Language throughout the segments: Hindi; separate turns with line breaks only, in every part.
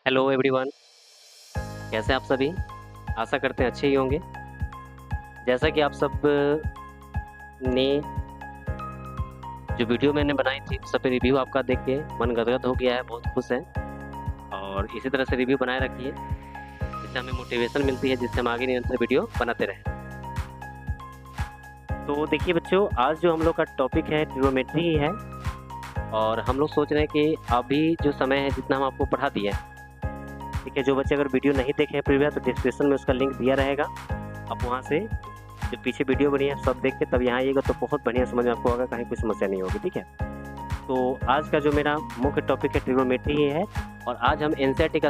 हेलो एवरीवन, कैसे आप सभी? आशा करते हैं अच्छे ही होंगे। जैसा कि आप सब ने जो वीडियो मैंने बनाई थी, उस सब पे रिव्यू आपका देख के मन गदगद हो गया है, बहुत खुश हैं और इसी तरह से रिव्यू बनाए रखिए, जिससे हमें मोटिवेशन मिलती है, जिससे हम आगे निरंतर वीडियो बनाते रहें। तो देखिए बच्चों, आज जो हम लोग का टॉपिक है ट्रिग्नोमेट्री ही है और हम लोग सोच रहे हैं कि अभी जो समय है जितना हम आपको पढ़ा दिए हैं, ठीक है। जो बच्चे अगर वीडियो नहीं देखे हैं प्रीवियस, तो डिस्क्रिप्शन में उसका लिंक दिया रहेगा। आप वहाँ से जो पीछे वीडियो बनी है सब देख के तब यहाँ आइएगा, तो बहुत बढ़िया समझ में आपको आएगा, कहीं कोई समस्या नहीं होगी, ठीक है। तो आज का जो मेरा मुख्य टॉपिक है ट्रिग्नोमेट्री ही है और आज हम एनसीईआरटी का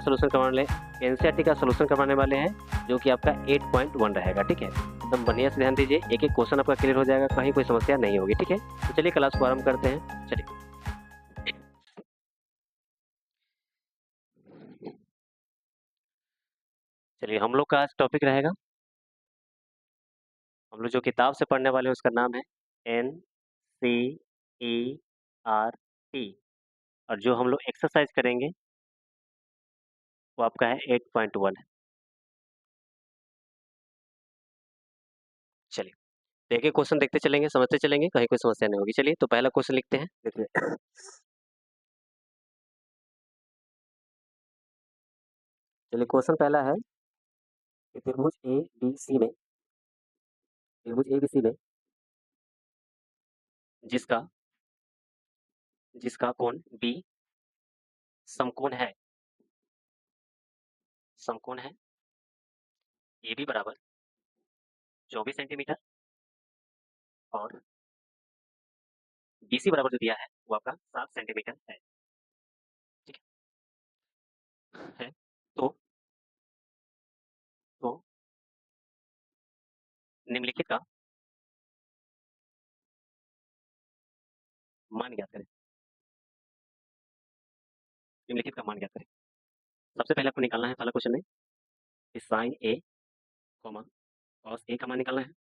सलूशन करवाने वाले हैं, जो कि आपका 8.1 रहेगा, ठीक है। एकदम बढ़िया से ध्यान दीजिए, एक एक क्वेश्चन आपका क्लियर हो जाएगा, कहीं कोई समस्या नहीं होगी, ठीक है। तो चलिए क्लास को आरम्भ करते हैं। चलिए हम लोग का आज टॉपिक रहेगा, हम लोग जो किताब से पढ़ने वाले हैं उसका नाम है NCERT और जो हम लोग एक्सरसाइज करेंगे वो आपका है 8.1 है। चलिए तो एक एक क्वेश्चन देखते चलेंगे, समझते चलेंगे, कहीं कोई समस्या नहीं होगी। चलिए तो पहला क्वेश्चन लिखते हैं, देखिए। चलिए क्वेश्चन पहला है कि त्रिभुज ए बी सी में जिसका जिसका कोण बी समकोण है ए बी बराबर 24 सेंटीमीटर और बी सी बराबर जो दिया है वो आपका 7 सेंटीमीटर है, ठीक है। तो निम्नलिखित का मान ज्ञात करें। निम्नलिखित का मान ज्ञात करें। सबसे पहले आपको निकालना है, पहला क्वेश्चन है कि sign A comma cos A का मान निकालना है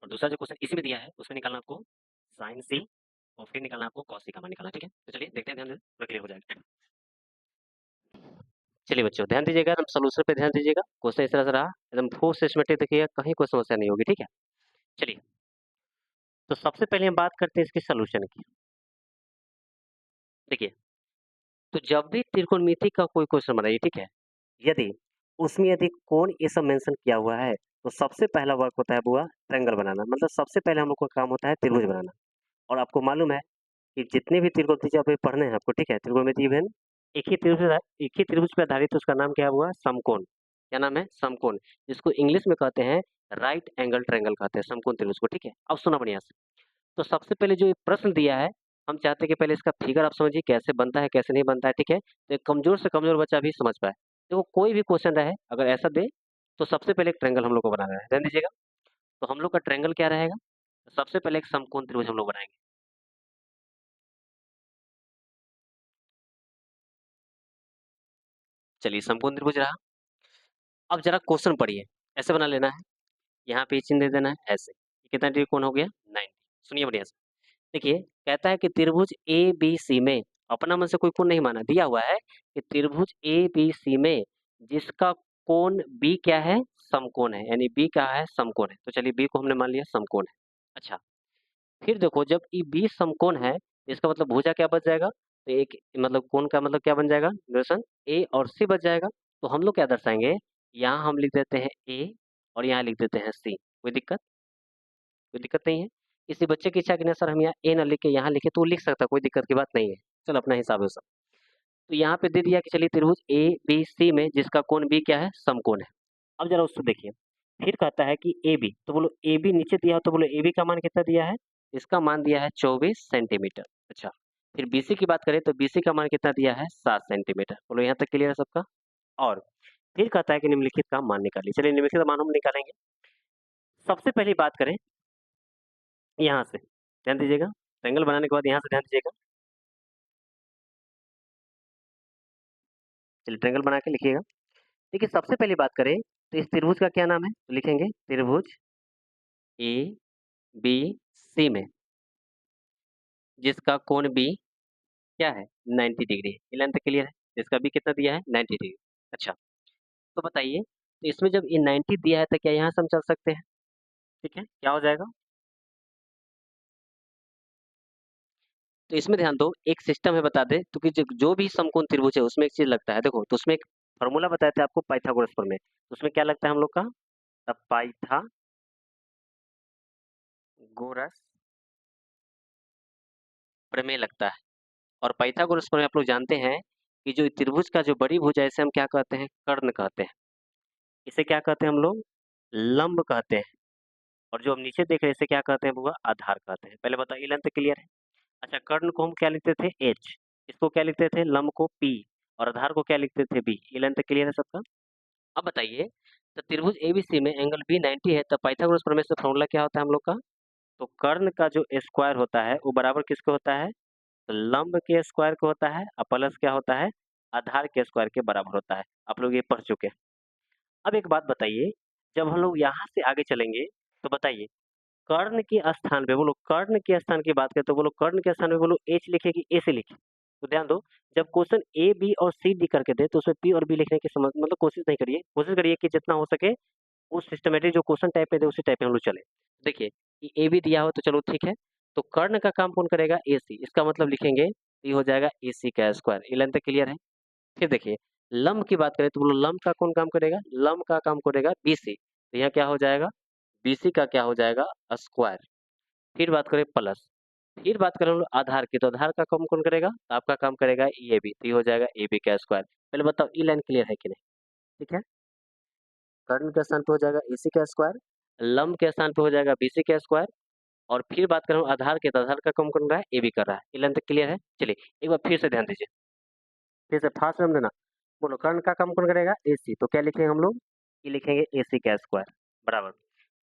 और दूसरा जो क्वेश्चन इसी में दिया है उसमें निकालना आपको साइन सी और फिर निकालना आपको कॉस सी का मान निकालना है, ठीक है। तो चलिए देखते हैं, ध्यान से पूरा क्लियर हो जाएगा। चलिए बच्चों ध्यान दीजिएगा, एकदम सोल्यूशन पे ध्यान दीजिएगा। क्वेश्चन इस तरह से रहा, एकदम ठोस सिस्टमेटिक देखिएगा, कहीं कोई समस्या नहीं होगी, ठीक है। चलिए तो सबसे पहले हम बात करते हैं इसके सोल्यूशन की। देखिए, तो जब भी त्रिकोणमिति का कोई क्वेश्चन बनाइए, ठीक है, यदि उसमें यदि कोण ये सब मेंशन किया हुआ है, तो सबसे पहला वर्क होता है वो ट्रायंगल बनाना, मतलब सबसे पहले हम लोग का काम होता है त्रिभुज बनाना। और आपको मालूम है कि जितने भी त्रिकोणमिति आप पढ़ने हैं आपको, ठीक है, त्रिकोणमिति इवन एक ही त्रिभुज पे आधारित, उसका नाम क्या हुआ? समकोण। क्या नाम है? समकोण, जिसको इंग्लिश में कहते हैं राइट एंगल ट्रायंगल कहते हैं समकोण त्रिभुज को, ठीक है। अब सुना बढ़िया से। तो सबसे पहले जो ये प्रश्न दिया है, हम चाहते हैं कि पहले इसका फिगर आप समझिए कैसे बनता है, कैसे नहीं बनता है, ठीक है। तो एक कमजोर से कमजोर बच्चा भी समझ पाए। देखो कोई भी क्वेश्चन रहे, अगर ऐसा दे तो सबसे पहले एक ट्रायंगल हम लोग को बनाना है, ध्यान दीजिएगा। तो हम लोग का ट्रायंगल क्या रहेगा? सबसे पहले एक समकोण त्रिभुज हम लोग बनाएंगे। चलिए समकोण त्रिभुज रहा। अब जरा क्वेश्चन पढ़िए, ऐसे बना लेना है, यहाँ पे चिन्ह दे देना है ऐसे। ये कितना डिग्री कोण हो गया? 90। सुनिए बढ़िया से, देखिए कहता है कि त्रिभुज ए बी सी में, अपना मन से कोई कोण नहीं माना, दिया हुआ है कि त्रिभुज ए बी सी में जिसका कोण बी क्या है? समकोण है, यानी बी क्या है? समकोण है। तो चलिए बी को हमने मान लिया समकोण है। अच्छा, फिर देखो जब ये बी समकोण है, इसका मतलब भुजा क्या बच जाएगा? तो एक मतलब कोण का मतलब क्या बन जाएगा? निरसन ए और सी बच जाएगा। तो हम लोग क्या दर्शाएंगे? यहाँ हम लिख देते हैं ए और यहाँ लिख देते हैं सी। कोई दिक्कत? कोई दिक्कत नहीं है। किसी बच्चे की इच्छा की ना सर हम यहाँ ए ना लिख के यहाँ लिखे, तो वो लिख सकता है, कोई दिक्कत की बात नहीं है। चलो अपना हिसाब है सब। तो यहाँ पे दे दिया कि चलिए त्रिभुज ए बी सी में जिसका कोण बी क्या है? समकोण है। अब जरा उसको देखिए, फिर कहता है कि ए बी, तो बोलो ए बी नीचे दिया हो, तो बोलो ए बी का मान कितना दिया है? इसका मान दिया है 24 सेंटीमीटर। अच्छा, फिर बीसी की बात करें तो बीसी का मान कितना दिया है? 7 सेंटीमीटर। बोलो यहाँ तक क्लियर है सबका? और फिर कहता है कि निम्नलिखित का मान निकालिए। चलिए निम्नलिखित मान हम निकालेंगे। सबसे पहली बात करें यहाँ से, ध्यान दीजिएगा, ट्रायंगल बनाने के बाद यहाँ से ध्यान दीजिएगा। चलिए ट्रायंगल बना के लिखिएगा। देखिए सबसे पहली बात करें तो इस त्रिभुज का क्या नाम है? तो लिखेंगे त्रिभुज ए बी सी में जिसका कोण बी क्या है 90 डिग्री है। ये लेंथ क्लियर है। जिसका बी कितना दिया है 90 डिग्री। अच्छा, तो बताइए, तो इसमें जब ये 90 दिया है तो क्या यहाँ से हम चल सकते हैं? ठीक है, क्या हो जाएगा? तो इसमें ध्यान दो, एक सिस्टम है बता दें, तो कि जो भी समकोण त्रिभुज है उसमें एक चीज लगता है। देखो, तो उसमें एक फॉर्मूला बताए थे आपको पाइथागोरस प्रमेय। तो उसमें क्या लगता है हम लोग का? पाइथागोरस प्रमेय लगता है। और पाइथागोरस प्रमेय आप लोग जानते हैं कि जो त्रिभुज का जो बड़ी भुजा है इसे हम क्या कहते हैं? कर्ण कहते हैं। इसे क्या कहते हैं हम लोग? लंब कहते हैं। और जो हम नीचे देख रहे हैं इसे क्या कहते हैं? बुआ आधार कहते हैं। पहले बताओ, ये लेंथ क्लियर है? अच्छा, कर्ण को हम क्या लिखते थे? एच। इसको क्या लिखते थे? लंब को पी। और आधार को क्या लिखते थे? बी। ये लेंथ क्लियर है सबका? अब बताइए, तो त्रिभुज एबीसी में एंगल बी 90 है, तब पाइथागोरस प्रमेय से फॉर्मूला क्या होता है हम लोग का? तो कर्ण का जो स्क्वायर होता है वो बराबर किसको होता है? तो लंब के स्क्वायर को होता है, और प्लस क्या होता है? आधार के स्क्वायर के बराबर होता है। आप लोग ये पढ़ चुके हैं। अब एक बात बताइए, जब हम लोग यहाँ से आगे चलेंगे, तो बताइए, कर्ण के स्थान पे बोलो, कर्ण के स्थान की बात करें तो बोलो, कर्ण के स्थान पे बोलो एच लिखे कि ए से लिखे? तो ध्यान दो, जब क्वेश्चन ए बी और सी डी करके दे तो उसमें पी और बी लिखने की समझ मतलब कोशिश नहीं करिए। कोशिश करिए कि जितना हो सके उस सिस्टमेटिक जो क्वेश्चन टाइप में दे उसी टाइप में हम लोग चले। देखिए, ये ए बी दिया हो तो चलो ठीक है। तो कर्ण का काम कौन करेगा? ए सी। इसका मतलब लिखेंगे, ये हो जाएगा ए सी का स्क्वायर। ये लेंथ क्लियर है? फिर देखिए, लंब की बात करें तो बोलो, लंब का कौन काम करेगा? लंब का काम करेगा बी सी। तो यहाँ क्या हो जाएगा? बी सी का क्या हो जाएगा? स्क्वायर। फिर बात करें प्लस, फिर बात करें हम लोग आधार की, तो आधार का काम कौन करेगा? तो आपका काम करेगा ए बी। तो ये हो जाएगा ए बी का स्क्वायर। पहले बताओ, ई लाइन क्लियर है कि नहीं? ठीक है, कर्ण के स्थान पे हो जाएगा ए सी का स्क्वायर, लंब के स्थान पे हो जाएगा बी सी का स्क्वायर। और फिर बात करूँ आधार के, तो आधार का काम कर रहा है ए बी कर रहा है। ये लाइन तक क्लियर है? चलिए एक बार फिर से ध्यान दीजिए, फिर से फास्ट में देना। बोलो, कर्ण का काम कौन करेगा? ए सी। तो क्या लिखेंगे हम लोग? ये लिखेंगे ए सी का स्क्वायर बराबर।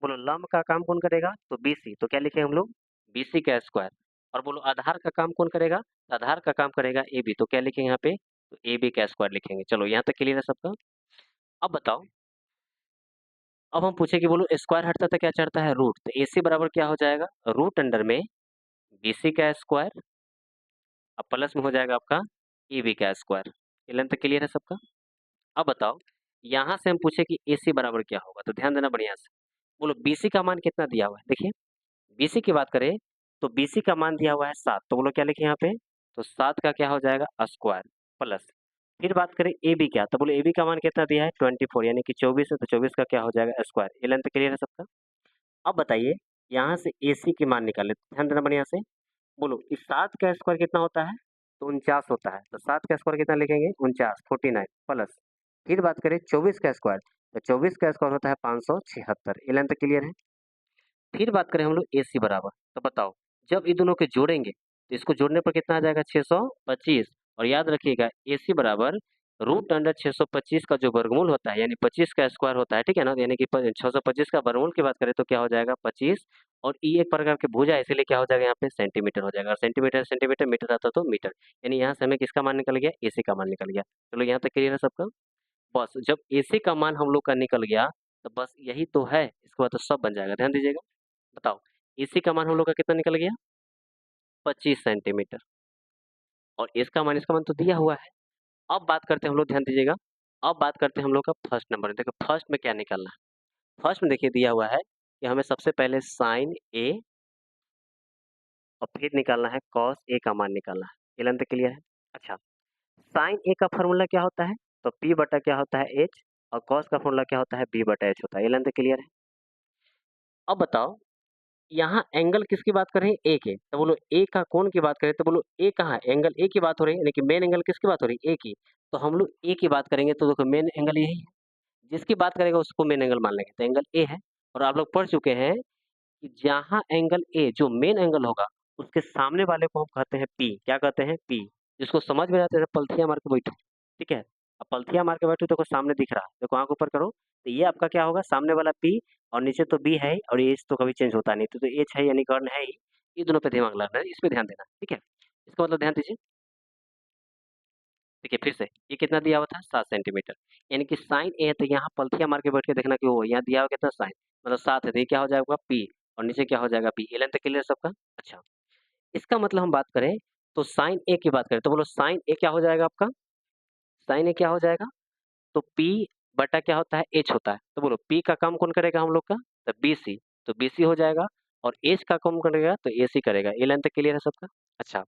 बोलो, लंब का काम कौन करेगा? तो बी सी। तो क्या लिखेंगे हम लोग? बी सी का स्क्वायर। और बोलो, आधार का काम कौन करेगा? तो आधार का काम करेगा ए बी। तो क्या लिखेंगे यहाँ पे? तो ए बी का स्क्वायर लिखेंगे। चलो यहाँ तक क्लियर है सबका? अब बताओ, अब हम पूछे कि बोलो, स्क्वायर हटता था क्या चढ़ता है? रूट। तो ए सी बराबर क्या हो जाएगा? रूट अंडर में बी सी का स्क्वायर, अब प्लस में हो जाएगा आपका ए बी का स्क्वायर। ये लेंथ क्लियर है सबका? अब बताओ, यहाँ से हम पूछे कि ए सी बराबर क्या होगा, तो ध्यान देना बढ़िया से। बोलो, बी सी का मान कितना दिया हुआ है? देखिए, बी सी की बात करें तो बी सी का मान दिया हुआ है 7। तो बोलो क्या लिखे यहाँ पे? तो 7 का क्या हो जाएगा? Square plus. फिर बात करें ए बी क्या, तो बोलो ए बी का मान कितना दिया है? 24, यानी कि 24 है, तो 24 का क्या हो जाएगा? स्क्वायर। ये लेंथ क्लियर है सबका? अब बताइए, यहाँ से ए सी की मान निकाले, ध्यान देना बढ़िया से। बोलो, इस 7 का स्क्वायर कितना होता है? तो 49 होता है। तो 7 का स्क्वायर कितना लिखेंगे? 49, 49 प्लस। फिर बात करें 24 का स्क्वायर, तो 24 का स्क्वायर होता है 576। ये लेंथ क्लियर है? फिर बात करें हम लोग ए सी बराबर, तो बताओ, जब इन दोनों के जोड़ेंगे तो इसको जोड़ने पर कितना आ जाएगा? 625। और याद रखिएगा, ए सी बराबर रूट अंडर 625 का जो वर्गमूल होता है, यानी 25 का स्क्वायर होता है, ठीक है ना? यानी कि 625 का वर्गमूल की बात करें तो क्या हो जाएगा? 25। और ई एक प्रकार की भुजा है, इसीलिए क्या हो जाएगा यहाँ पे? सेंटीमीटर हो जाएगा। और सेंटीमीटर सेंटीमीटर, मीटर आता तो मीटर। यानी यहाँ से हमें किसका मान निकल गया? ए सी का मान निकल गया। चलो यहाँ तक क्लियर है सबका? बस जब ए सी का मान हम लोग का निकल गया, तो बस यही तो है, इसके बाद तो सब बन जाएगा। ध्यान दीजिएगा, बताओ, एसी का मान हम लोग का कितना निकल गया? 25 सेंटीमीटर। और इसका मान, इसका मान तो दिया हुआ है। अब बात करते हैं हम लोग, ध्यान दीजिएगा, अब बात करते हैं हम लोग का फर्स्ट नंबर। देखो फर्स्ट में क्या निकालना है? फर्स्ट में देखिए दिया हुआ है कि हमें सबसे पहले साइन ए और फिर निकालना है कॉस ए का मान निकालना है। ये लेंथ क्लियर है? अच्छा, साइन ए का फॉर्मूला क्या होता है? तो पी बटा क्या होता है? एच। और कॉस का फॉर्मूला क्या होता है? बी बटा एच होता है। ये लेंथ क्लियर है? अब बताओ, यहाँ एंगल किसकी बात कर रहे हैं? ए के। तो बोलो, ए का कोण की बात करें तो बोलो, ए कहाँ है? एंगल ए की बात हो रही है, यानी कि मेन एंगल किसकी बात हो रही है? ए की। तो हम लोग ए की बात करेंगे तो देखो, मेन एंगल यही है। जिसकी बात करेगा उसको मेन एंगल मान लेंगे, तो एंगल ए है। और आप लोग पढ़ चुके हैं कि जहाँ एंगल ए जो मेन एंगल होगा, उसके सामने वाले को हम कहते हैं पी। क्या कहते हैं? पी। जिसको समझ में आता है पलथिया मार के बैठो, ठीक है? अब पलथिया मार के बैठो, देखो सामने दिख रहा है, देखो आंख ऊपर करो, तो ये आपका क्या होगा? सामने वाला पी। और नीचे तो बी है ही, और ये एच तो कभी चेंज होता नहीं, तो एच है यानी कर्ण है ही। ये दोनों पे दिमाग लगाना है, इस पे ध्यान देना, ठीक है? इसका मतलब ध्यान दीजिए। देखिए फिर से, ये कितना दिया हुआ था? 7 सेंटीमीटर। यानी कि साइन ए है, तो यहाँ पलथिया मार के बैठ के देखना कि वो यहाँ दिया हुआ कितना? साइन, मतलब 7 है, तो ये क्या हो जाएगा? पी। और नीचे क्या हो जाएगा? बी। ये लेंथ क्लियर सबका? अच्छा, इसका मतलब हम बात करें तो साइन ए की बात करें तो बोलो साइन ए क्या हो जाएगा आपका? साइन ए क्या हो जाएगा? तो P बटा क्या होता है? H होता है। तो बोलो P का काम कौन करेगा हम लोग का? तो BC, तो BC हो जाएगा और H का कौन करेगा? तो AC करेगा। ये लाइन तक क्लियर है सबका? अच्छा,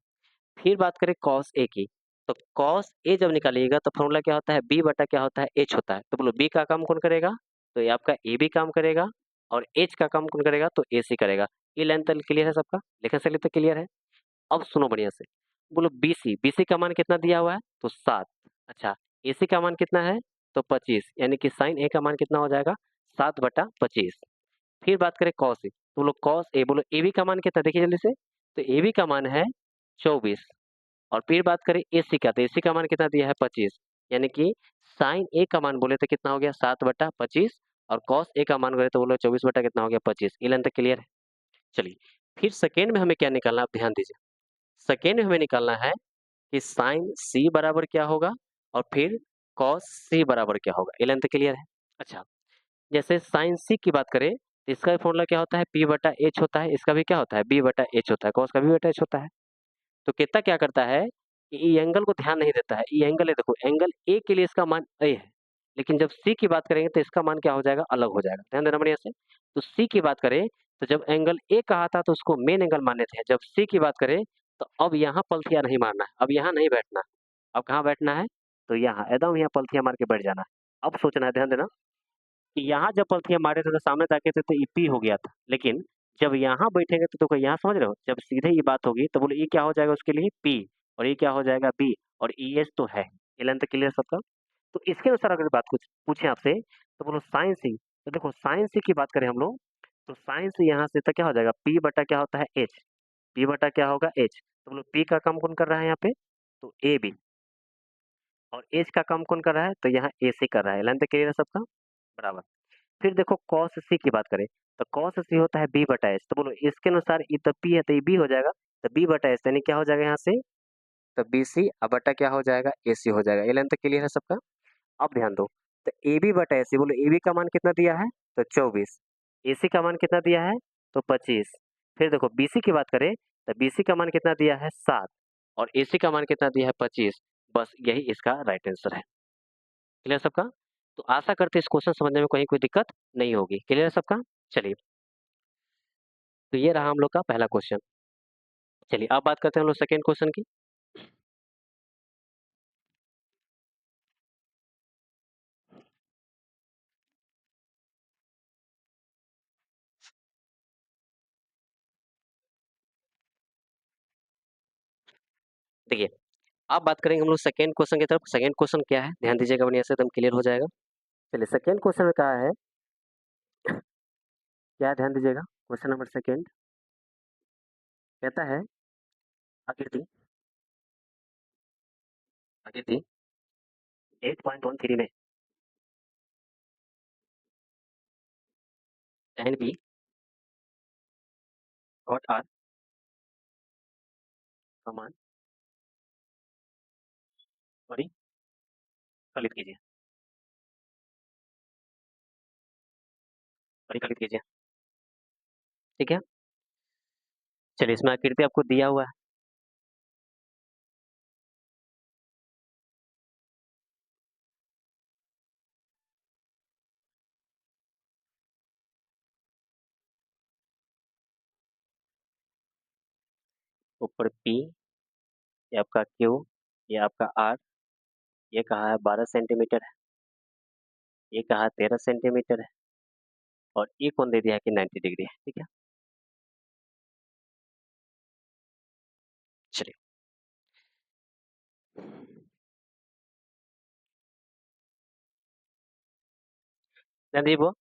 फिर बात करें cos A की, तो cos A जब निकालिएगा तो फॉर्मूला क्या होता है? B बटा क्या होता है? H होता है। तो बोलो B का काम कौन करेगा? तो ये आपका AB काम करेगा और H का काम कौन करेगा? तो AC करेगा। ये लाइन तक क्लियर है सबका? लेखन शैली तक क्लियर है? अब सुनो बढ़िया से, बोलो BC, BC का मान कितना दिया हुआ है? तो 7। अच्छा, AC का मान कितना है? तो 25, यानी कि sin A का मान कितना हो जाएगा? 7 बटा 25। फिर बात करें cos A, तो बोलो cos A, बोलो AB का मान कितना देखिए जल्दी से, तो AB का मान है 24 और फिर बात करें AC का, तो AC का मान कितना दिया है? 25, यानी कि sin A का मान बोले तो कितना हो गया? 7 बटा 25 और cos A का मान बोले तो बोलो 24 बटा कितना हो गया? 25। ये लाइन तक क्लियर है? चलिए, फिर सेकेंड में हमें क्या निकालना है? आप ध्यान दीजिए। सेकेंड में हमें निकालना है कि साइन सी बराबर क्या होगा और फिर कॉस सी बराबर क्या होगा। ये लाइन तो क्लियर है? अच्छा, जैसे साइन सी की बात करें तो इसका भी फॉर्मूला क्या होता है? पी बटा एच होता है। इसका भी क्या होता है? बी बटा एच होता है। कॉस का भी बटा एच होता है। तो कितना क्या करता है कि ई एंगल को ध्यान नहीं देता है। ई एंगल है, देखो एंगल ए के लिए इसका मान ए है, लेकिन जब सी की बात करेंगे तो इसका मान क्या हो जाएगा? अलग हो जाएगा। ध्यान देना बढ़िया से। तो सी की बात करें तो जब एंगल ए कहा था तो उसको मेन एंगल माने थे। जब सी की बात करें तो अब यहाँ पलथिया नहीं मारना है, अब यहाँ नहीं बैठना। अब कहाँ बैठना है? तो यहाँ एकदम यहाँ पलथिया मार के बैठ जाना है। अब सोचना है, ध्यान देना कि यहाँ जब पलथियाँ मारे थे तो सामने ताके थे तो ये पी हो गया था, लेकिन जब यहाँ बैठेंगे तो देखो यहाँ समझ रहे हो, जब सीधे ये बात होगी तो बोले ये क्या हो जाएगा उसके लिए? पी, और ये क्या हो जाएगा? बी, और ई एच तो है। ये लाइन तो क्लियर सबका? तो इसके अनुसार अगर बात कुछ पूछे आपसे तो बोलो साइन सी, तो देखो साइन सी की बात करें हम लोग तो साइन सी यहाँ से तो क्या हो जाएगा? पी बटा क्या होता है? एच। पी बटा क्या होगा? एच। तो बोलो पी का काम कौन कर रहा है यहाँ पे? तो ए बी, और एच का काम कौन कर रहा है? तो यहाँ ए सी कर रहा है। लाइन तो क्लियर है सबका? बराबर। फिर देखो cos c की बात करें तो cos c होता है b बटा एच। तो बोलो इसके अनुसार ये तो p है तो ये b हो जाएगा, तो b बटा एच यानी क्या हो जाएगा यहाँ से? तो बी सी अब बटा क्या हो जाएगा? ए सी हो जाएगा। ये लाइन तक क्लियर है सबका? अब ध्यान दो, तो ए बी बटा ए सी, बोलो ए बी का मान कितना दिया है? तो 24। ए सी का मान कितना दिया है? तो 25। फिर देखो बी सी की बात करें तो बी सी का मान कितना दिया है? 7, और ए सी का मान कितना दिया है? 25। बस यही इसका राइट आंसर है। क्लियर सबका? तो आशा करते हैं इस क्वेश्चन समझने में कहीं कोई दिक्कत नहीं होगी। क्लियर है सबका? चलिए, तो ये रहा हम लोग का पहला क्वेश्चन। चलिए अब बात करते हैं हम लोग सेकंड क्वेश्चन की। देखिए, अब बात करेंगे हम लोग सेकंड क्वेश्चन की तरफ। सेकंड क्वेश्चन क्या है? ध्यान दीजिएगा बढ़िया से, एकदम क्लियर हो जाएगा। चलिए, सेकंड क्वेश्चन में कहा है, क्या है ध्यान दीजिएगा। क्वेश्चन नंबर सेकंड कहता है आकृति आकृति 8.13 में tan p cot r का मान परिकलित कीजिए। परिकलित कीजिए। ठीक है? चलिए, इसमें आकृति आपको दिया हुआ है। ऊपर p, ये आपका q, ये आपका r, ये कहा है 12 सेंटीमीटर है, ये कहा 13 सेंटीमीटर है, और ये कौन दे दिया है कि 90 डिग्री है। ठीक है? चलिए, ध्यान दीजिए।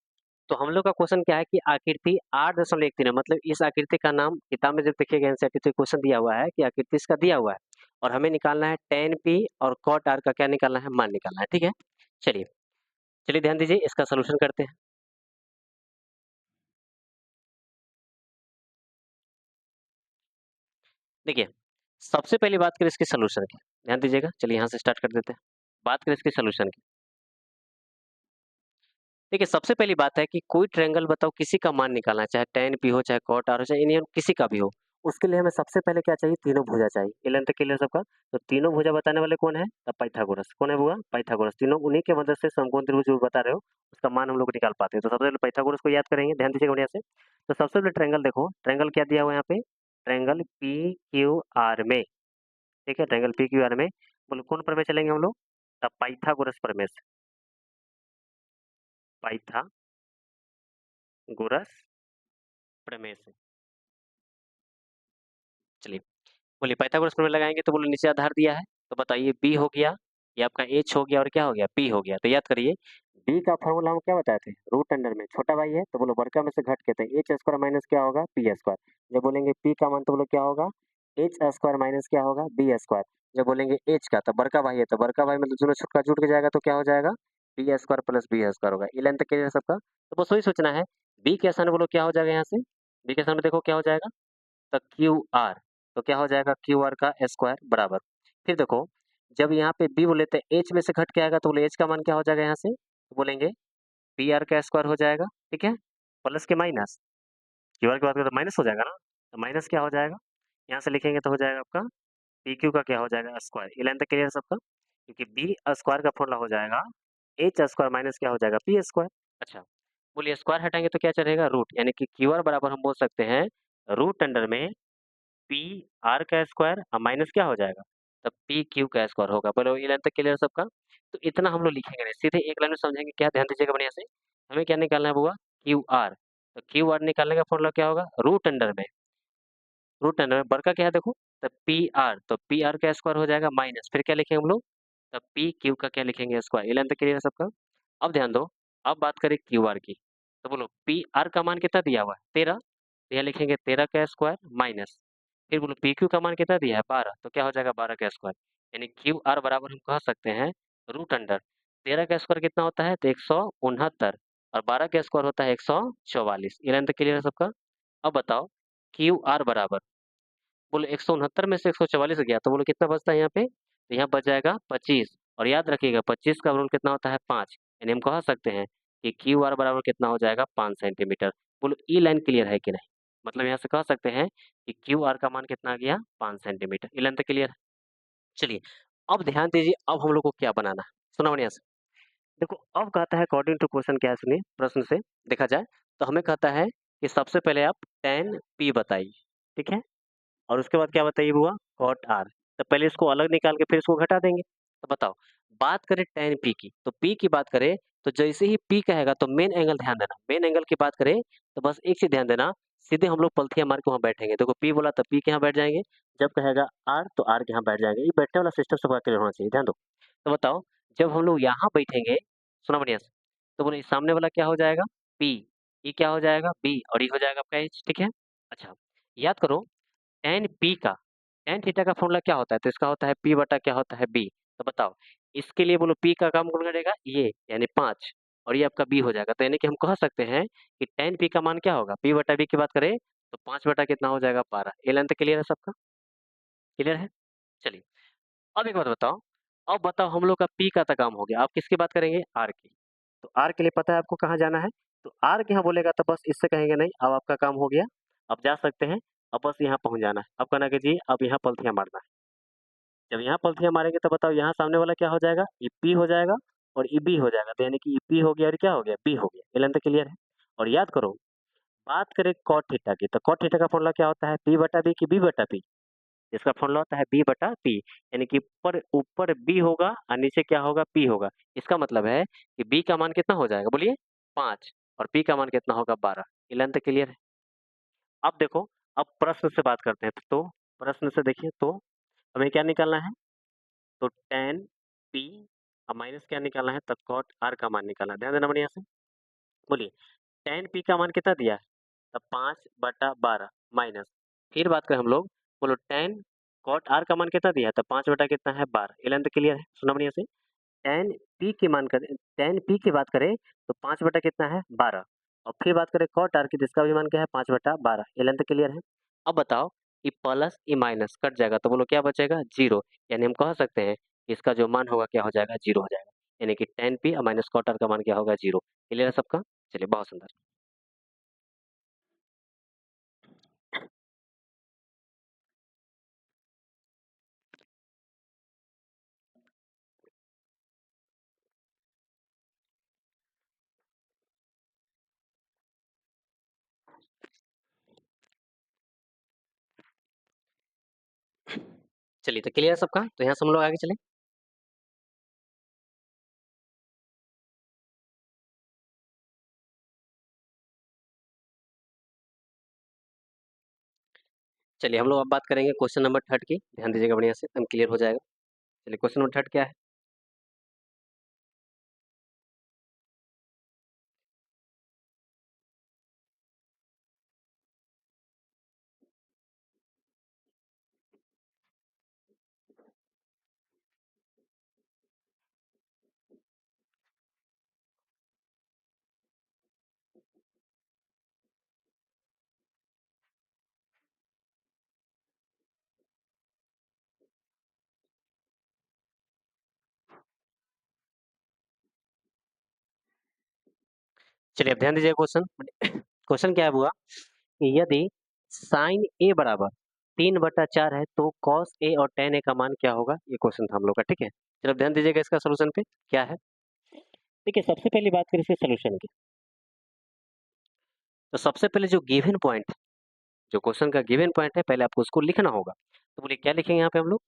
तो हम लोग का क्वेश्चन क्या है कि आकृति 8.13 है, मतलब इस आकृति का नाम किताब में जब देखिएगा एनसीईआरटी तो क्वेश्चन दिया हुआ है कि आकृति इसका दिया हुआ है और हमें निकालना है tan p और cot r का क्या निकालना है? मान निकालना है। ठीक है? चलिए, चलिए ध्यान दीजिए, इसका सॉल्यूशन करते हैं। देखिए, सबसे पहली बात करें इसके सॉल्यूशन की। ध्यान दीजिएगा, चलिए यहाँ से स्टार्ट कर देते हैं। बात करें इसके सॉल्यूशन की। देखिए, सबसे पहली बात है कि कोई ट्रायंगल बताओ, किसी का मान निकालना है, चाहे tan p हो, चाहे cot r हो, चाहे इन्हीं किसी का भी हो, उसके लिए हमें सबसे पहले क्या चाहिए, तीनों भुजा चाहिए। ये लेंथ क्लियर सबका। तो तीनों भुजा बताने वाले कौन है, तब पाइथागोरस। कौन है बुआ, पाइथागोरस। तीनों उन्हीं के मदद से समकोण त्रिभुज जो बता रहे हो उसका मान हम लोग निकाल पाते हैं। तो सबसे पहले पाइथागोरस को याद करेंगे, ध्यान दीजिएगा बढ़िया से। तो सबसे पहले ट्रायंगल देखो, ट्रायंगल क्या दिया हुआ है यहाँ पे, ट्रायंगल पी क्यू आर में, ठीक है, ट्रायंगल पी क्यू आर में बोलो कौन प्रमेय चलेंगे हम लोग, तब पाइथागोरस प्रमेय से, पाइथागोरस प्रमेय से। चलिए बोलिए पाइथागोरस प्रमेय लगाएंगे तो बोलो नीचे आधार दिया है, तो बताइए बी हो गया, ये आपका एच हो गया और क्या हो गया, पी हो गया। तो याद करिए बी का फॉर्मूला हम क्या बताए थे, रूट अंडर में छोटा भाई है तो बोलो बड़का में से घट के, तो एच स्क्वायर माइनस क्या होगा, पी स्क्वायर। जब बोलेंगे पी का मान तो बोलो क्या होगा, एच स्क्वायर माइनस क्या होगा, बी स्क्वायर। जब बोलेंगे एच का तो बड़का भाई है, तो बड़का भाई मतलब दोनों छोटका जुट के जाएगा तो क्या हो जाएगा, p square plus b square होगा। ये लेंथ क्लियर है सबका। तो बस वही सोचना है, बी के स्थान बोलो क्या हो जाएगा, यहाँ से बी के स्थान में देखो क्या हो जाएगा, तो क्यू आर। तो क्या हो जाएगा, क्यू आर का स्क्वायर बराबर। फिर देखो जब यहाँ पे बी बोले तो एच में से घट के आएगा, तो बोले एच का मान क्या हो जाएगा यहाँ से, तो बोलेंगे पी आर का स्क्वायर हो जाएगा, ठीक है, प्लस के माइनस, क्यू आर की बात करें तो माइनस हो जाएगा ना, तो माइनस क्या हो जाएगा, यहाँ से लिखेंगे तो हो जाएगा आपका पी क्यू का क्या हो जाएगा, स्क्वायर। ये लेंथ क्लियर है सबका, क्योंकि बी स्क्वायर का फॉर्मूला हो जाएगा एच स्क्वायर माइनस क्या हो जाएगा, पी स्क्वायर। अच्छा बोलिए स्क्वायर हटाएंगे तो क्या चलेगा, रूट, यानी कि क्यू आर बराबर हम बोल सकते हैं रूट अंडर में पी आर का स्क्वायर और माइनस क्या हो जाएगा, तब पी क्यू का स्क्वायर होगा। बोलो ये लाइन तक क्लियर सबका। तो इतना हम लोग लिखेंगे नहीं, सीधे एक लाइन में समझेंगे क्या, ध्यान दीजिएगा बढ़िया से। हमें क्या निकालना है बुआ, क्यू आर। तो क्यू आर निकालने का फॉर्मूला क्या होगा, रूट अंडर में, रूट अंडर में बड़का क्या है देखो, तब पी आर, तो पी आर का स्क्वायर हो जाएगा माइनस, फिर क्या लिखेंगे हम लोग, तब पी क्यू का क्या लिखेंगे, स्क्वायर। ये लाइन तक क्लियर है सबका। अब ध्यान दो, अब बात करें क्यू आर की, तो बोलो पी आर का मान कितना दिया हुआ है, 13, तो यहाँ लिखेंगे 13 का स्क्वायर माइनस, फिर बोलो पी क्यू का मान कितना दिया है, 12, तो क्या हो जाएगा 12 का स्क्वायर। यानी क्यू आर बराबर हम कह सकते हैं रूट अंडर 13 का स्क्वायर कितना होता है, तो 169, और 12 का स्क्वायर होता है 144। ये लाइन तक क्लियर है सबका। अब बताओ क्यू आर बराबर, बोलो 169 में से 144 गया तो बोलो कितना बचता है यहाँ पे, तो यहाँ बच जाएगा 25, और याद रखिएगा 25 का रूल कितना होता है, 5, यानी हम कह सकते हैं कि क्यू आर बराबर कितना हो जाएगा, 5 सेंटीमीटर। बोलो ई लाइन क्लियर है कि नहीं, मतलब यहाँ से कह सकते हैं कि क्यू आर का मान कितना आ गया, 5 सेंटीमीटर। ई लाइन तो क्लियर है। चलिए अब ध्यान दीजिए, अब हम लोग को क्या बनाना है, सुना बढ़िया से। देखो अब कहता है अकॉर्डिंग टू क्वेश्चन, क्या है सुनिए, प्रश्न से देखा जाए तो हमें कहता है कि सबसे पहले आप tan p बताइए, ठीक है, और उसके बाद क्या बताइए बुआ, कॉट आर। तो पहले इसको अलग निकाल के फिर इसको घटा देंगे। तो बताओ बात करें टेन पी की, तो पी की बात करें तो जैसे ही पी कहेगा तो मेन एंगल ध्यान देना, मेन एंगल की बात करें तो बस एक चीज ध्यान देना, सीधे हम लोग पलथियां मार के वहां बैठेंगे। देखो पी बोला तो पी के यहाँ बैठ जाएंगे, जब कहेगा आर तो आर के यहाँ बैठ जाएंगे। ये बैठने वाला सिस्टम सबका क्लियर होना चाहिए, ध्यान दो। तो बताओ जब हम लोग यहाँ बैठेंगे, सुना बढ़िया से, तो बोले सामने वाला क्या हो जाएगा, पी, ये क्या हो जाएगा, बी, और ये हो जाएगा आपका एच, ठीक है। अच्छा याद करो tan p का, tan थीटा का फॉर्मूला क्या होता है, तो इसका होता है p बटा क्या होता है b। तो बताओ इसके लिए बोलो p का काम कौन करेगा, ये यानी 5, और ये आपका b हो जाएगा। तो यानी कि हम कह सकते हैं कि tan p का मान क्या होगा, p बटा b की बात करें तो 5 बटा कितना हो जाएगा, 12। ये लेंथ क्लियर है सबका, क्लियर है। चलिए अब एक बात बताओ, अब बताओ हम लोग का p का तो काम हो गया, अब किसकी बात करेंगे, r की। तो r के लिए पता है आपको कहाँ जाना है, तो r के यहाँ बोलेगा तो बस इससे कहेंगे नहीं, अब आपका काम हो गया, अब जा सकते हैं, अब बस यहाँ पहुँच जाना है। अब कहना कि जी अब यहाँ पलथियाँ मारना है। जब यहाँ पलथियाँ मारेंगे तो बताओ यहाँ सामने वाला क्या हो जाएगा, ये पी हो जाएगा और ये बी हो जाएगा। तो यानी कि ये पी हो गया और क्या हो गया, बी हो गया। ये लेंथ क्लियर है। और याद करो बात करें कॉट थीटा की, तो कॉट थीटा का फॉर्मूला क्या होता है, पी बटा बी की बी बटा पी। इसका फॉर्मूला होता है बी बटा पी, यानी कि ऊपर ऊपर बी होगा और नीचे क्या होगा, पी होगा। इसका मतलब है कि बी का मान कितना हो जाएगा, बोलिए 5, और पी का मान कितना होगा, 12। ये लेंथ क्लियर है। अब देखो, अब प्रश्न से बात करते हैं, तो प्रश्न से देखिए तो हमें क्या निकालना है, तो tan p और माइनस क्या निकालना है, तो cot r का मान निकालना है। ध्यान देना बढ़िया से। बोलिए tan p का मान कितना दिया है, तो 5/12 माइनस, फिर बात करें हम लोग, बोलो tan cot r का मान कितना दिया है, तो 5 बटा कितना है, 12। ये लेंथ क्लियर है, सुना बढ़िया से। tan p की मान करें, tan p की बात करें तो 5 बटा कितना है, 12, और फिर बात करें cot r की, जिसका भी मान क्या है, 5/12। ये लेंथ क्लियर है। अब बताओ ये प्लस ये माइनस कट जाएगा तो बोलो क्या बचेगा, जीरो। यानी हम कह सकते हैं कि इसका जो मान होगा क्या हो जाएगा, जीरो हो जाएगा। यानी कि tan p और माइनस cot r का मान क्या होगा, जीरो। क्लियर है सबका। चलिए बहुत सुंदर। चलिए तो क्लियर है सबका, तो यहाँ से हम लोग आगे चलें। चलिए हम लोग अब बात करेंगे क्वेश्चन नंबर थर्ड की, ध्यान दीजिएगा बढ़िया से, एकदम क्लियर हो जाएगा। चलिए क्वेश्चन नंबर थर्ड क्या है? चलिए अब ध्यान दीजिएगा क्वेश्चन। क्वेश्चन क्या है बुआ कि यदि साइन ए बराबर 3/4 है तो कॉस ए और tan ए का मान क्या होगा? ये क्वेश्चन था हम लोग का, ठीक है। चलो अब ध्यान दीजिएगा इसका सॉल्यूशन पे क्या है। देखिए सबसे पहली बात करें इसके सॉल्यूशन की, तो सबसे पहले जो गिवन पॉइंट, जो क्वेश्चन का गिवन पॉइंट है, पहले आपको उसको लिखना होगा। तो बोलिए क्या लिखेंगे यहाँ पे हम लोग?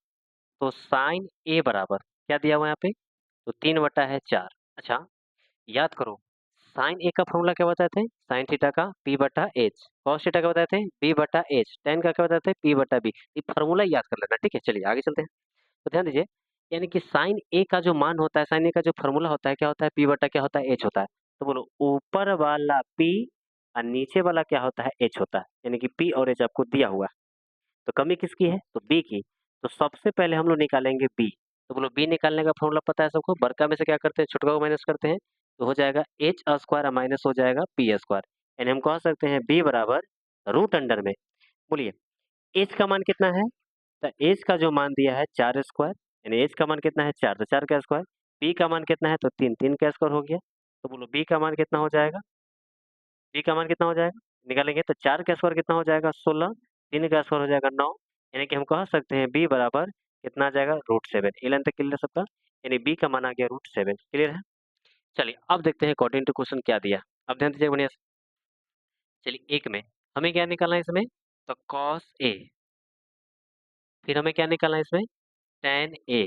तो साइन ए बराबर क्या दिया हुआ है यहाँ पे? तो 3/4। अच्छा, याद करो, साइन ए का फॉर्मूला क्या बताते हैं? साइन थीटा का p/h, कॉस थीटा का बताते हैं b/h, tan का क्या बताते हैं p/b। ये फॉर्मूला याद कर लेना, ठीक है। चलिए आगे चलते हैं। तो ध्यान दीजिए, यानी कि साइन ए का जो मान होता है, साइन ए का जो फॉर्मूला होता है क्या होता है? p/ क्या होता है? h होता है। तो बोलो ऊपर वाला p और नीचे वाला क्या होता है? h होता है। यानी कि p और h आपको दिया हुआ है। तो कमी किसकी है? तो b की। तो सबसे पहले हम लोग निकालेंगे b। तो बोलो b निकालने का फॉर्मूला पता है सबको? बड़का में से क्या करते हैं? छोटका को माइनस करते हैं। तो हो जाएगा h स्क्वायर माइनस हो जाएगा p स्क्वायर। यानी हम कह सकते हैं b बराबर रूट अंडर में, बोलिए h का मान कितना है? तो h का जो मान दिया है 4 स्क्वायर, यानी h का मान कितना है? 4, तो 4 का स्क्वायर। p का मान कितना है? तो 3, 3 का स्क्वायर हो गया। तो बोलो b का मान कितना हो जाएगा? b का मान कितना हो जाएगा? निकालेंगे तो 4 का स्क्वायर कितना हो जाएगा? 16, 3 का स्क्वायर हो जाएगा 9। यानी कि हम कह सकते हैं b बराबर कितना आ जाएगा? √7। ये लाइन तक क्लियर सबका? यानी b का मान आ गया √7। क्लियर है? चलिए अब देखते हैं अकॉर्डिंग टू क्वेश्चन क्या दिया। अब ध्यान दीजिए बढ़िया से। चलिए एक में हमें क्या निकालना है इसमें? तो cos a, फिर हमें क्या निकालना है इसमें? tan a।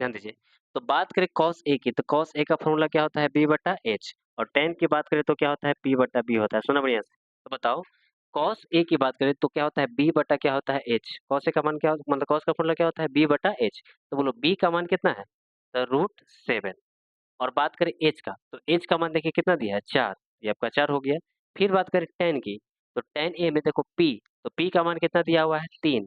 ध्यान दीजिए, तो बात करें cos a की, तो cos a का फॉर्मूला क्या होता है? b/h। और tan की बात करें तो क्या होता है? p/b होता है। सुना बढ़िया से। तो बताओ, cos a की बात करें तो क्या होता है? b बटा क्या होता है? h। cos a का मान क्या, मतलब cos का फॉर्मूला क्या होता है? b/h। तो बोलो b का मान कितना है? तो √7। और बात करें h का, तो h का मान देखिए कितना दिया है? 4। ये आपका 4 हो गया। फिर बात करें tan की, तो tan a में देखो p, तो p का मान कितना दिया हुआ है? 3।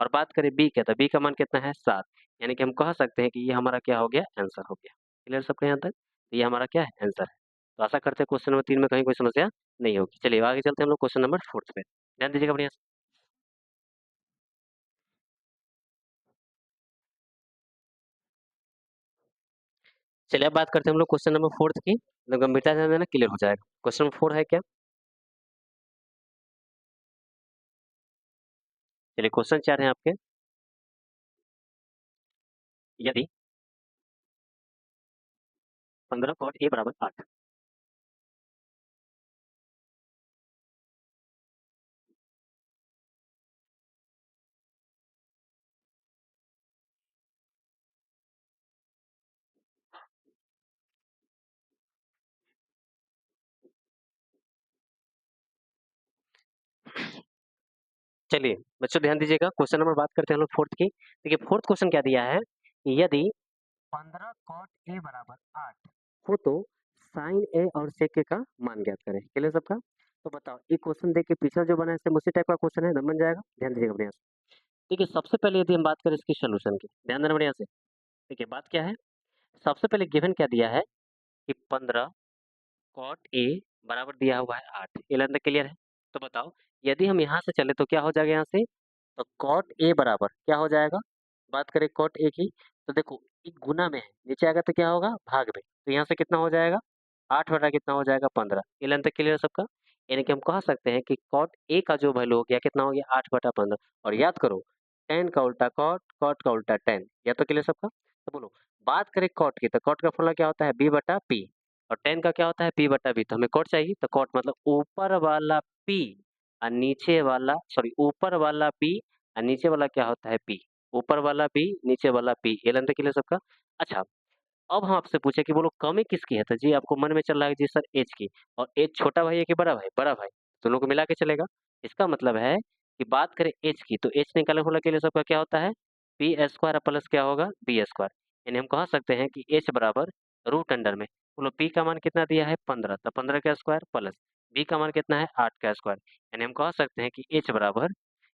और बात करें बी का, तो बी का मान कितना है? 7। यानी कि हम कह सकते हैं कि ये हमारा क्या हो गया? आंसर हो गया। क्लियर सबके यहाँ तक? तो ये हमारा क्या है? आंसर है। तो आशा करते हैं क्वेश्चन नंबर 3 में कहीं कोई समस्या नहीं होगी। चलिए आगे चलते हैं हम लोग क्वेश्चन नंबर 4 पे। ध्यान दीजिएगा बढ़िया से। चलिए अब बात करते हैं हम लोग क्वेश्चन नंबर 4 की। मतलब गंभीरता से ध्यान देना, क्लियर हो जाएगा। क्वेश्चन नंबर 4 है क्या? चलिए क्वेश्चन 4 है आपके, यदि 15 cot a बराबर 8। चलिए बच्चों ध्यान दीजिएगा, क्वेश्चन नंबर बात करते हैं हम लोग 4 की। देखिए 4th क्वेश्चन क्या दिया है? यदि 15 cot a बराबर 8 हो तो साइन ए और सेक का मान ज्ञात करें। क्लियर सबका? तो बताओ, ये क्वेश्चन देख के पीछे जो बना है सेम उसी टाइप का क्वेश्चन है, बन जाएगा। ध्यान दीजिएगा बढ़िया से। देखिए सबसे पहले यदि हम बात करें इसकी सोल्यूशन की, ध्यान देना बढ़िया से। देखिए बात क्या है, सबसे पहले गिवन क्या दिया है कि 15 कॉट ए बराबर दिया हुआ है 8। ये लाइन तक क्लियर है? तो बताओ, यदि हम यहाँ से चले तो क्या हो जाएगा यहाँ से? तो कॉट ए बराबर क्या हो जाएगा? बात करें कॉट ए की, तो देखो एक गुना में है, नीचे आएगा तो क्या होगा? भाग में। तो यहाँ से कितना हो जाएगा? 8 बटा कितना हो जाएगा? 15। ये लाइन तक क्लियर है सबका? यानी कि हम कह सकते हैं कि कॉट ए का जो वैल्यू हो गया कितना हो गया? 8/15। और याद करो, tan का उल्टा कॉट, कॉट का उल्टा tan। या तो क्लियर सबका? तो बोलो, बात करें कॉट की, तो कॉट का फॉर्मूला क्या होता है? b/p। और tan का क्या होता है? p/b। तो हमें कॉट चाहिए, तो कॉट मतलब ऊपर वाला p और नीचे वाला, सॉरी ऊपर वाला p और नीचे वाला क्या होता है पी, ऊपर वाला पी, नीचे वाला पी, ये लेंथ क्लियर सबका। अच्छा, अब हम आपसे पूछे कि बोलो कमी किसकी है, तो जी आपको मन में चल रहा है जी सर एच की, और एच छोटा भाई है कि बड़ा भाई? बड़ा भाई, दोनों को मिला के चलेगा। इसका मतलब है कि बात करें एच की, तो एच निकालने वाला के लिए सबका क्या होता है पी स्क्वायर प्लस क्या होगा बी स्क्वायर, यानी हम कह सकते हैं कि एच बराबर रूट अंडर में, बोलो पी का मान कितना दिया है 15, तो 15 का स्क्वायर प्लस बी का मान कितना है 8 का स्क्वायर, यानी हम कह सकते हैं कि एच बराबर,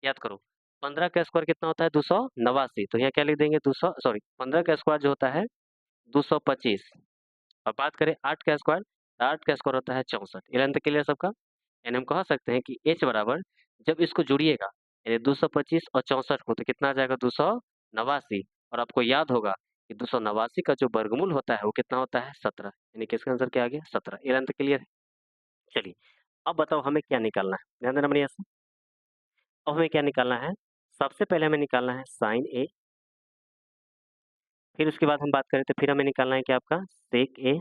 याद करो 15 का स्क्वायर कितना होता है 289, तो यहाँ क्या लिख देंगे 200, सॉरी 15 का स्क्वायर जो होता है 225, और बात करें 8 का स्क्वायर, तो 8 का स्क्वायर होता है 64, ये लेंथ क्लियर सबका। यानी हम कह सकते हैं कि h बराबर, जब इसको जुड़िएगा यानी 225 और 64 को, तो कितना आ जाएगा 289, और आपको याद होगा कि 289 का जो वर्गमूल होता है वो कितना होता है 17, यानी कि इसका आंसर क्या आ गया 17, ये लेंथ क्लियर है। चलिए, अब बताओ हमें क्या निकालना है, ध्यान देना बढ़िया से। अब हमें क्या निकालना है, सबसे पहले हमें निकालना है साइन ए, फिर उसके बाद हम बात करें तो फिर हमें निकालना है क्या आपका सेक ए,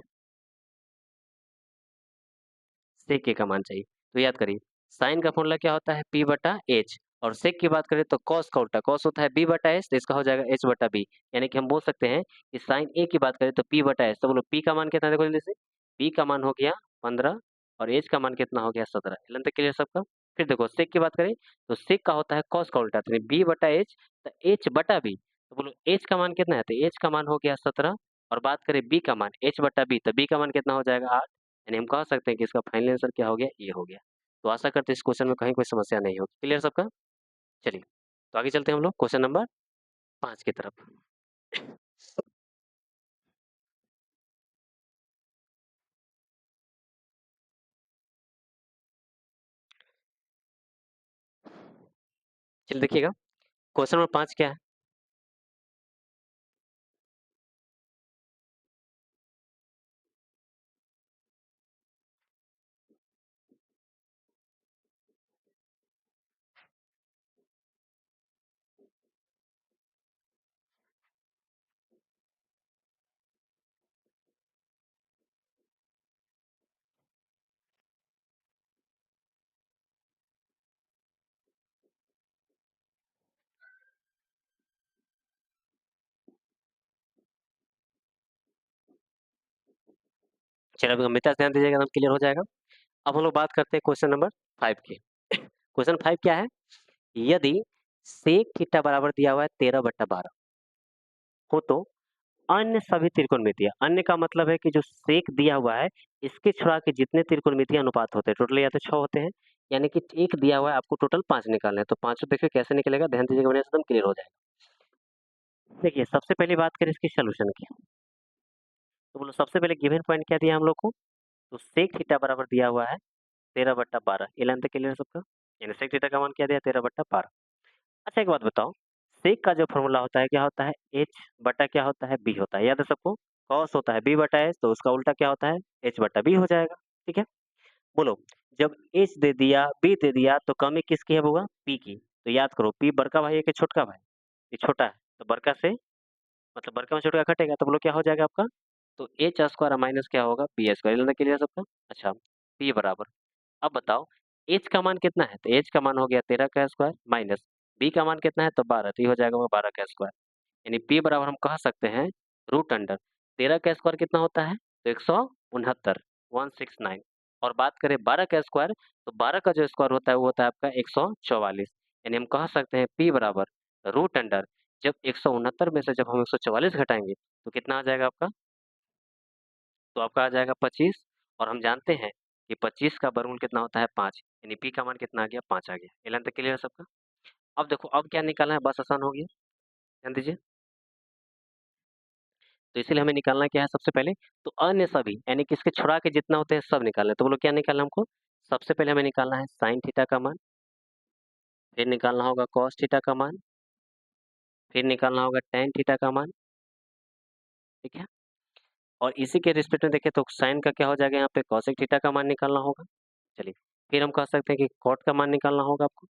सेक ए का मान चाहिए। तो याद करिए साइन का फॉर्मूला क्या होता है पी बटा एच, और सेक की बात करें तो कॉस का उल्टा कॉस होता है बी बटा एच, तो इसका हो जाएगा एच बटा बी, यानी कि हम बोल सकते हैं कि साइन ए की बात करें तो पी बटा एच, तो बोलो पी का मान कितना, देखो जल्दी से, पी का मान हो गया 15 और एच का मान कितना हो गया 17, लेंथ क्लियर सबका। फिर देखो सेक की बात करें तो सेक का होता है कॉस का उल्टा, तो बी बटा एच, तो एच बटा बी, तो बोलो एच का मान कितना है, तो एच का मान हो गया 17, और बात करें बी का मान एच बटा बी, तो बी का मान कितना हो जाएगा 8, यानी हम कह सकते हैं कि इसका फाइनल आंसर क्या हो गया, ये हो गया। तो आशा करते हैं इस क्वेश्चन में कहीं कोई समस्या नहीं होगी, क्लियर सबका। चलिए, तो आगे चलते हैं हम लोग क्वेश्चन नंबर 5 की तरफ। चलिए देखिएगा, क्वेश्चन नंबर 5 क्या है। चलिए अब गंभीरता से ध्यान दीजिएगा, एकदम क्लियर हो जाएगा। अब हम लोग बात करते हैं क्वेश्चन नंबर 5 की। क्वेश्चन 5 क्या है, यदि सेक थीटा बराबर दिया हुआ है 13/12 हो, तो अन्य सभी त्रिकोणमितीय, अन्य का मतलब है कि जो सेक दिया हुआ है इसके छुड़ा के जितने त्रिकोणमितीय अनुपात होते हैं टोटल या तो 6 होते हैं, यानी कि एक दिया हुआ है आपको टोटल 5 निकालना है, तो पांचों देखिए कैसे निकलेगा, ध्यान दीजिएगा, बढ़िया से एकदम क्लियर हो जाएगा। देखिए सबसे पहली बात करें इसकी सोल्यूशन की, तो बोलो सबसे पहले गिवन पॉइंट क्या दिया हम लोग को, तो सेक थीटा बराबर दिया हुआ है 13/12, ये लेंथ क्लियर है सबका, यानी सेक थीटा का मान क्या दिया 13/12। अच्छा एक बात बताओ, सेक का जो फॉर्मूला होता है क्या होता है एच बटा क्या होता है बी होता है, याद है सबको, कॉस होता है बी बटा एच, तो उसका उल्टा क्या होता है एच बटा बी हो जाएगा, ठीक है। बोलो जब एच दे दिया बी दे दिया तो कमी किसकी है होगा पी की, तो याद करो पी बड़का भाई है कि छोटका भाई, ये छोटा है, तो बड़का से मतलब बड़का में छोटा घटेगा, तो बोलो क्या हो जाएगा आपका, तो एच स्क्वायर माइनस क्या होगा बी स्क्वायर, क्लियर सबका। अच्छा, पी बराबर, अब बताओ एच का मान कितना है, तो एच का मान हो गया 13 का स्क्वायर माइनस बी का मान कितना है तो 12, तो ये हो जाएगा वो 12 का स्क्वायर, यानी पी बराबर हम कह सकते हैं रूट अंडर 13 का स्क्वायर कितना होता है तो 169, 169, और बात करें 12 का स्क्वायर, तो 12 का जो स्क्वायर होता है वो होता है आपका 144, यानी हम कह सकते हैं पी बराबर रूट अंडर, जब 169 में से जब हम 144 घटाएंगे तो कितना आ जाएगा आपका, तो आपका आ जाएगा 25, और हम जानते हैं कि 25 का वर्गमूल कितना होता है 5, यानी पी का मान कितना आ गया 5 आ गया, ये लेंथ क्लियर है सबका। अब देखो अब क्या निकालना है, बस आसान हो गया, ध्यान दीजिए। तो इसीलिए हमें निकालना क्या है सबसे पहले, तो अन्य सभी यानी कि इसके छुड़ा के जितना होते हैं सब निकालना है, तो बोलो क्या निकालना है हमको, सबसे पहले हमें निकालना है साइन थीटा का मान, फिर निकालना होगा कॉस थीटा का मान, फिर निकालना होगा टेन थीटा का मान, ठीक है। और इसी के रिस्पेक्ट में देखें तो साइन का क्या हो जाएगा यहाँ पे कॉसेक थीटा का मान निकालना होगा। चलिए, फिर हम कह सकते हैं कि कॉट का मान निकालना होगा आपको,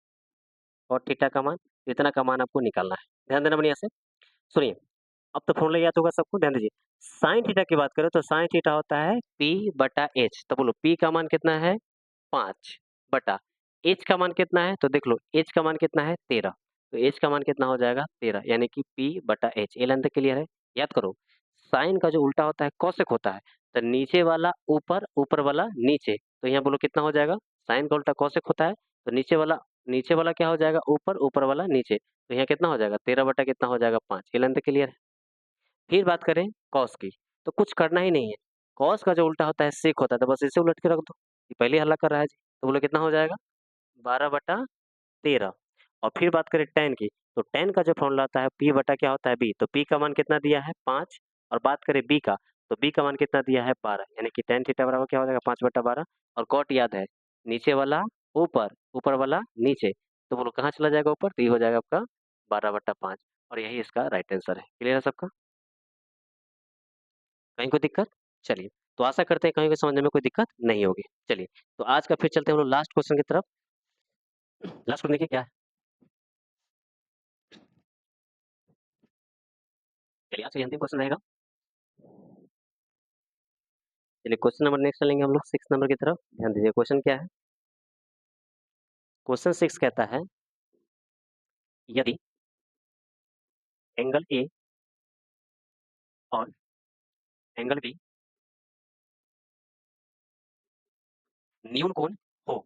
कॉट थीटा का मान, इतना का मान आपको निकालना है, ध्यान देना बढ़िया से। सुनिए, अब तो फॉर्मूला याद होगा सबको, ध्यान दीजिए। साइन थीटा की बात करें तो साइन थीटा होता है पी बटा एच, तो बोलो पी का मान कितना है 5 बटा एच का मान कितना है, तो देख लो एच का मान कितना है 13, तो एच का मान कितना हो जाएगा 13, यानी कि P/H। ये लाइन तक क्लियर है? याद करो, साइन का जो उल्टा होता है कोसेक होता है, तो नीचे वाला ऊपर, ऊपर वाला नीचे। तो यहाँ बोलो कितना हो जाएगा? साइन का उल्टा कोसेक होता है, तो नीचे वाला क्या हो जाएगा? ऊपर, ऊपर वाला नीचे। तो यहाँ कितना हो जाएगा? 13 बटा कितना हो जाएगा? 5। ये लाइन तक क्लियर है? फिर बात करें कॉस की, तो कुछ करना ही नहीं है। कॉस का जो उल्टा होता है सेक होता है, तो बस इसे उलट के रख दो। ये पहले ही हल्ला कर रहा है जी, तो बोलो कितना हो जाएगा? 12/13। और फिर बात करें tan की, तो tan का जो फॉर्मूला आता है P बटा क्या होता है B, तो P का मान कितना दिया है? 5। और बात करें B का, तो B का मान कितना दिया है? 12, यानी कि tan थीटा बराबर क्या हो जाएगा? 5/12। और कॉट याद है, नीचे वाला ऊपर, ऊपर वाला नीचे। तो बोलो कहाँ चला जाएगा ऊपर? तो ये हो जाएगा आपका 12/5, और यही इसका राइट आंसर है। क्लियर है सबका? कहीं कोई दिक्कत? चलिए, तो आशा करते हैं कहीं को समझने में कोई दिक्कत नहीं होगी। चलिए, तो आज का फिर चलते हैं हम लोग लास्ट क्वेश्चन की तरफ। लास्ट क्वेश्चन देखिए क्या है? चलिए, आज का अंतिम क्वेश्चन रहेगा। चलिए, क्वेश्चन नंबर नेक्स्ट चलेंगे हम लोग 6 नंबर की तरफ। ध्यान दीजिए क्वेश्चन क्या है? क्वेश्चन 6 कहता है, यदि एंगल ए और एंगल बी न्यून कोण हो।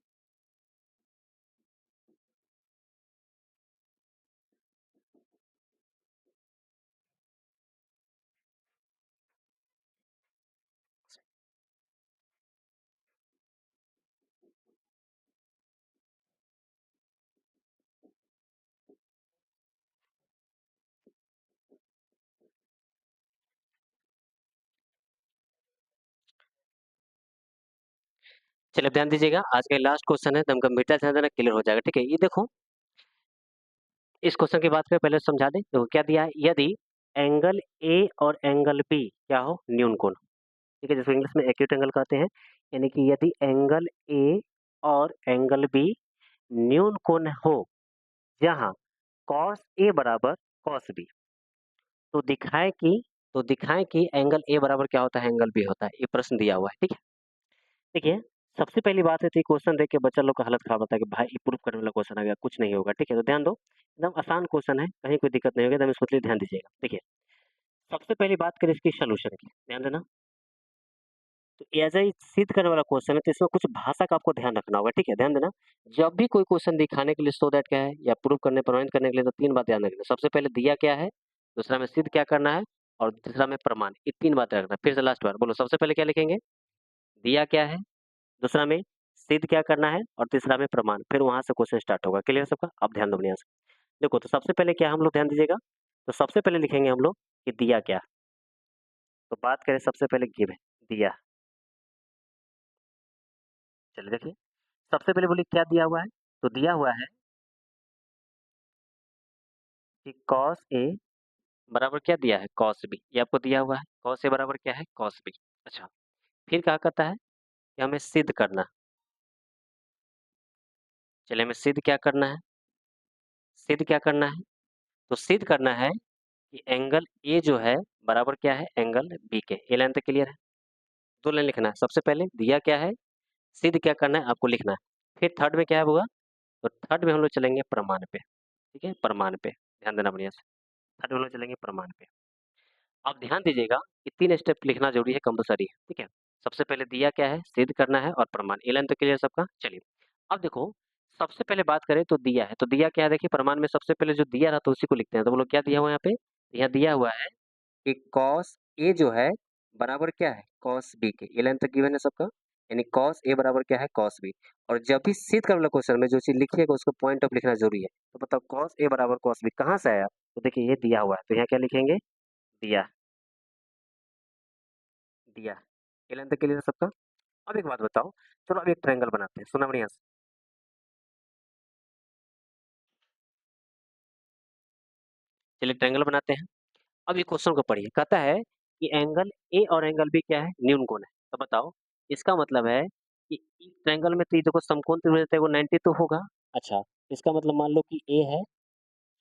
चलिए, अब ध्यान दीजिएगा, आज का लास्ट क्वेश्चन है, तो हम गंभीरता से ध्यान देना, क्लियर हो जाएगा। ठीक है, ये देखो, इस क्वेश्चन की बात करें पहले समझा दें। तो क्या दिया है? यदि एंगल ए और एंगल बी क्या हो? न्यून कोण। ठीक है, जिसको इंग्लिश में एक्यूट एंगल कहते हैं। यानी कि यदि एंगल ए और एंगल बी न्यून कोण हो, जहां कॉस ए बराबर कॉस बी, तो दिखाएं कि एंगल ए बराबर क्या होता है? एंगल बी होता है। ये प्रश्न दिया हुआ है। ठीक है, देखिए, सबसे पहली बात है, तो क्वेश्चन देख के बच्चा लोग का हालत खराब होता है कि भाई ये प्रूफ करने वाला क्वेश्चन आ गया, कुछ नहीं होगा। ठीक है, तो ध्यान दो, एकदम आसान क्वेश्चन है, कहीं कोई दिक्कत नहीं होगी, एकदम इसको ध्यान दीजिएगा। देखिए, सबसे पहली बात करें इसकी सोल्यूशन की, ध्यान देना। तो एज ए सिद्ध करने वाला क्वेश्चन है, तो इसमें कुछ भाषा का आपको ध्यान रखना होगा। ठीक है, ध्यान देना, जब भी कोई क्वेश्चन दिखाने के लिए सो दैट क्या है, या प्रूफ करने प्रमाणित करने के लिए, तो 3 बात ध्यान रखना। सबसे पहले दिया क्या है, दूसरा में सिद्ध क्या करना है, और तीसरा में प्रमाण। ये 3 बातें रखना। फिर से लास्ट बार बोलो, सबसे पहले क्या लिखेंगे? दिया क्या है, दूसरा में सिद्ध क्या करना है, और तीसरा में प्रमाण। फिर वहां से क्वेश्चन स्टार्ट होगा। क्लियर सबका? अब ध्यान दो बढ़िया से। देखो, तो सबसे पहले क्या हम लोग ध्यान दीजिएगा, तो सबसे पहले लिखेंगे हम लोग कि दिया क्या। तो बात करें सबसे पहले गिव है दिया। चलिए देखिए, सबसे पहले बोलिए क्या दिया हुआ है। तो दिया हुआ है कि कॉस ए बराबर क्या दिया है? Cos b. ये आपको दिया हुआ है, कॉस ए बराबर क्या है? Cos b. अच्छा, फिर क्या कहता है कि हमें सिद्ध करना। चलिए, हमें सिद्ध क्या करना है? सिद्ध क्या करना है? तो सिद्ध करना है कि एंगल ए जो है बराबर क्या है? एंगल बी के। ये लाइन तक क्लियर है? 2 लाइन लिखना है। सबसे पहले दिया क्या है, सिद्ध क्या करना है, आपको लिखना है। फिर थर्ड में क्या होगा? तो थर्ड में हम लोग चलेंगे प्रमाण पे। ठीक है, प्रमाण पे ध्यान देना बढ़िया से। थर्ड में हम लोग चलेंगे प्रमाण पे। अब ध्यान दीजिएगा कि 3 स्टेप लिखना ज़रूरी है, कंपल्सरी है। ठीक है, सबसे पहले दिया क्या है, सिद्ध करना है, और प्रमाण। ये लाइन तो क्लियर सबका? चलिए, अब देखो, सबसे पहले बात करें तो दिया है। तो दिया क्या है? देखिए, प्रमाण में सबसे पहले जो दिया रहता है उसी को लिखते हैं। तो बोलो क्या दिया हुआ है यहाँ पे? यहाँ दिया हुआ है कि कॉस ए जो है बराबर क्या है? कॉस बी के। ये लाइन तक गिवन है सबका? यानी कॉस ए बराबर क्या है? Cos b. और जब भी सिद्ध करने वाले क्वेश्चन में जो चीज़ लिखिएगा उसको पॉइंट ऑफ लिखना ज़रूरी है। तो बताओ, कॉस ए बराबर कॉस बी कहाँ से आया? तो देखिए, ये दिया हुआ है, तो यहाँ क्या लिखेंगे? दिया। दिया। ये लाइन तक क्लियर है सबका? अब एक बात बताओ, चलो अब एक ट्रायंगल बनाते हैं, सुना बढ़िया से। चलिए, ट्रायंगल बनाते हैं। अब ये क्वेश्चन को पढ़िए, कहता है कि एंगल ए और एंगल बी क्या है? न्यून कोण है। तो बताओ, इसका मतलब है कि इस ट्रायंगल में तो ये देखो समकोण त्रिभुज है, वो 90 तो होगा। अच्छा, इसका मतलब मान लो कि ए है,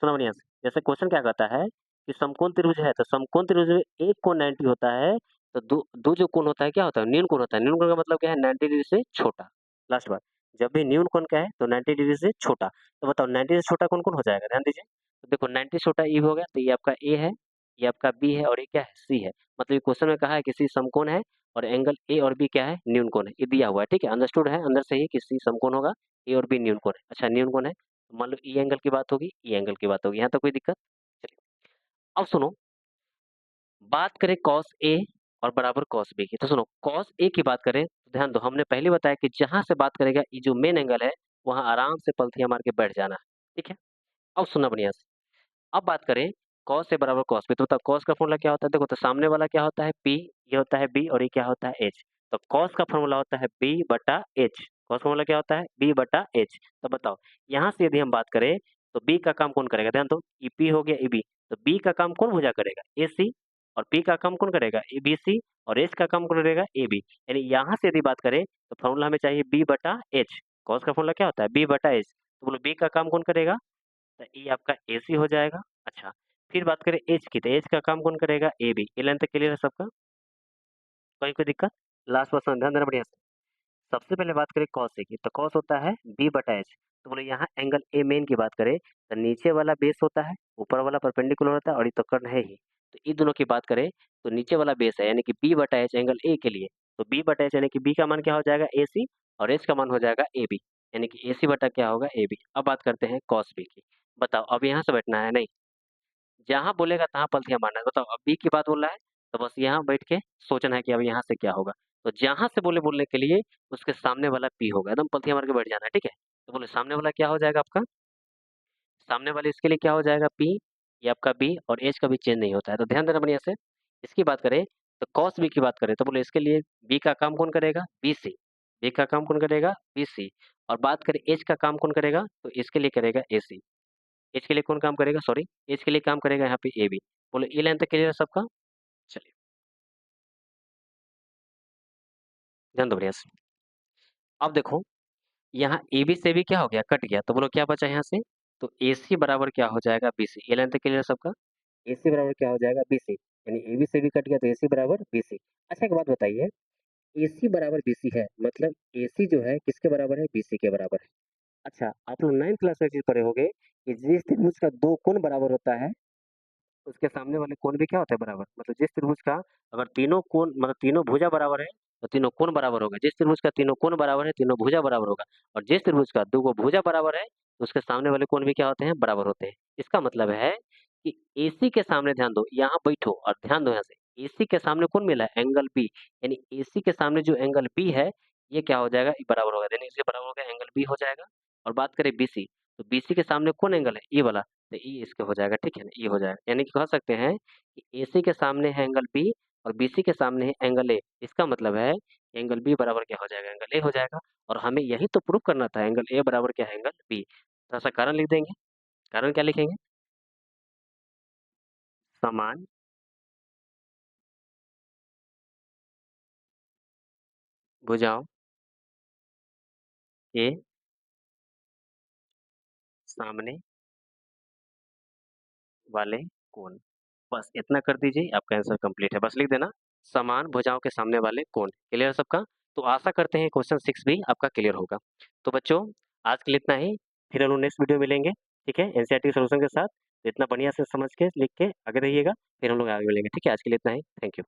सुनो बढ़िया से। जैसे क्वेश्चन क्या कहता है कि समकोण त्रिभुज है, तो समकोण त्रिभुज में एक कोण 90 होता है, तो दो दो जो कोण होता है क्या होता है? न्यून कोण होता है। न्यून कोण का मतलब क्या है? 90 डिग्री से छोटा। लास्ट बार, जब भी न्यून कोण क्या है, तो 90 डिग्री से छोटा। तो बताओ, 90 से छोटा कौन कौन हो जाएगा? ध्यान दीजिए, तो देखो 90 छोटा ई हो गया, तो ये आपका ए है, ये आपका बी है और ये क्या है, सी है। मतलब ये क्वेश्चन में कहा है किसी समकोण है और एंगल ए और बी क्या है, न्यून कोण है, ये दिया हुआ है, ठीक है, अंडरस्टूड है अंदर से ही किसी समकोण होगा, ए और बी न्यून कोण है। अच्छा न्यून कोण है, तो मान लो ई एंगल की बात होगी, ई एंगल की बात होगी, यहाँ तक कोई दिक्कत? चलिए अब सुनो, बात करें कॉस ए और बराबर कॉस बी की, तो सुनो कॉस ए की बात करें तो ध्यान दो, हमने पहले बताया कि जहां से बात करेगा ये जो मेन एंगल है, वहां आराम से पलथियां मार के बैठ जाना है, ठीक है। अब सुनना बढ़िया से, अब बात करें कॉस ए बराबर कॉस बी, तो बताओ कॉस का फॉर्मूला क्या होता है, देखो तो सामने वाला क्या होता है पी, ये होता है बी और ये क्या होता है एच। तो कॉस का फॉर्मूला होता है बी बटा एच, कॉस फॉर्मूला क्या होता है बी बटा एच। तो बताओ यहाँ से यदि हम बात करें तो बी का काम कौन करेगा, ध्यान दो, ई पी हो गया ई बी, तो बी का काम कौन भुजा करेगा ए सी, और पी का काम कौन करेगा ए बी सी, और एच का काम कौन करेगा ए बी। यानी यहाँ से यदि बात करें तो फॉर्मूला हमें चाहिए बी बटा एच, कॉस का फॉर्मूला क्या होता है बी बटा एच, तो बोलो बी का काम कौन करेगा, तो ये आपका एसी हो जाएगा। अच्छा फिर बात करें एच की, तो एच का काम कौन करेगा ए बी। ये लाइन तक क्लियर है सबका, कहीं कोई दिक्कत? लास्ट क्वेश्चन ध्यान देना बढ़िया से। सबसे पहले बात करें कॉस ए की, तो कॉस होता है बी बटा एच, तो बोले यहाँ एंगल ए मेन की बात करें तो नीचे वाला बेस होता है, ऊपर वाला परपेंडिकुलर होता है और ये तो कर्ण है ही। तो इन दोनों की बात करें तो नीचे वाला बेस है यानी कि बी बटा एच एंगल ए के लिए, तो बी बटा एच यानी कि बी का मान क्या हो जाएगा ए सी, और एच का मान हो जाएगा ए बी, यानी कि ए सी बटा क्या होगा ए बी। अब बात करते हैं कॉस बी की, बताओ अब यहाँ से बैठना है नहीं, जहाँ बोलेगा तहाँ पलथियाँ मारना है। बताओ अब बी की बात बोल रहा है तो बस यहाँ बैठ के सोचना है कि अब यहाँ से क्या होगा। तो जहाँ से बोलने के लिए उसके सामने वाला पी होगा, एकदम पलथियाँ मार के बैठ जाना है, ठीक है। तो बोले सामने वाला क्या हो जाएगा आपका, सामने वाले इसके लिए क्या हो जाएगा पी, ये आपका बी, और एच का भी चेंज नहीं होता है, तो ध्यान देना बढ़िया से। इसकी बात करें तो कॉस बी की बात करें तो बोले इसके लिए बी का काम कौन करेगा बी सी, बी का काम कौन करेगा बी सी, और बात करें एच का काम कौन करेगा तो इसके लिए करेगा ए सी, एच के लिए कौन काम करेगा, सॉरी एच के लिए काम करेगा यहाँ पे ए बी। बोलो ये लाइन तक क्लियर है सबका? चलिए ध्यान दो बढ़िया से। अब देखो यहाँ ए बी से भी क्या हो गया कट गया, तो बोलो क्या बचा यहाँ से, तो ए सी बराबर क्या हो जाएगा बी सी। ये लाइन तक क्लियर है सबका? ए सी बराबर क्या हो जाएगा बी सी, यानी ए बी से भी कट गया तो ए सी बराबर बी सी। अच्छा एक बात बताइए, ए सी बराबर बी सी है मतलब ए सी जो है किसके बराबर है बी सी के बराबर है। अच्छा आप लोग 9th क्लास में चीज पढ़े होंगे कि जिस त्रिभुज का दो कोण बराबर होता है उसके सामने वाले कोण भी क्या होता है बराबर, मतलब जिस त्रिभुज का अगर तीनों कोण मतलब तीनों भुजा बराबर है तो तीनों कोण बराबर होगा, जिस त्रिभुज का तीनों कोण बराबर है तीनों भुजा बराबर होगा, और जिस त्रिभुज का दो भुजा बराबर है तो उसके सामने वाले कोण भी क्या होते हैं बराबर होते हैं। इसका मतलब है कि एसी के सामने ध्यान दो, यहाँ बैठो और ध्यान दो यहाँ से, एसी के सामने कौन मिला है एंगल बी, यानी एसी के सामने जो एंगल बी है ये क्या हो जाएगा ये बराबर होगा, यानी इसके बराबर हो गया एंगल बी हो जाएगा। और बात करें बीसी, तो बीसी के सामने कौन एंगल है ये वाला, तो ई इसके हो जाएगा, ठीक है ना, ये हो जाएगा, यानी कि कह सकते हैं कि एसी के सामने है एंगल बी और बीसी के सामने है एंगल ए। इसका मतलब है एंगल बी बराबर क्या हो जाएगा एंगल ए हो जाएगा, और हमें यही तो प्रूव करना था एंगल ए बराबर क्या है एंगल बी। थोड़ा सा कारण लिख देंगे, कारण क्या लिखेंगे, समान भुजाओं के सामने वाले कोण, बस इतना कर दीजिए आपका आंसर कंप्लीट है, बस लिख देना समान भुजाओं के सामने वाले कोण। क्लियर है सबका? तो आशा करते हैं क्वेश्चन 6 भी आपका क्लियर होगा। तो बच्चों आज के लिए इतना ही, फिर हम लोग नेक्स्ट वीडियो मिलेंगे, ठीक है, एनसीईआरटी सॉल्यूशन के साथ। तो इतना बढ़िया से समझ के लिख के आगे रहिएगा, फिर हम लोग आगे मिलेंगे, ठीक है। आज के लिए इतना ही, थैंक यू।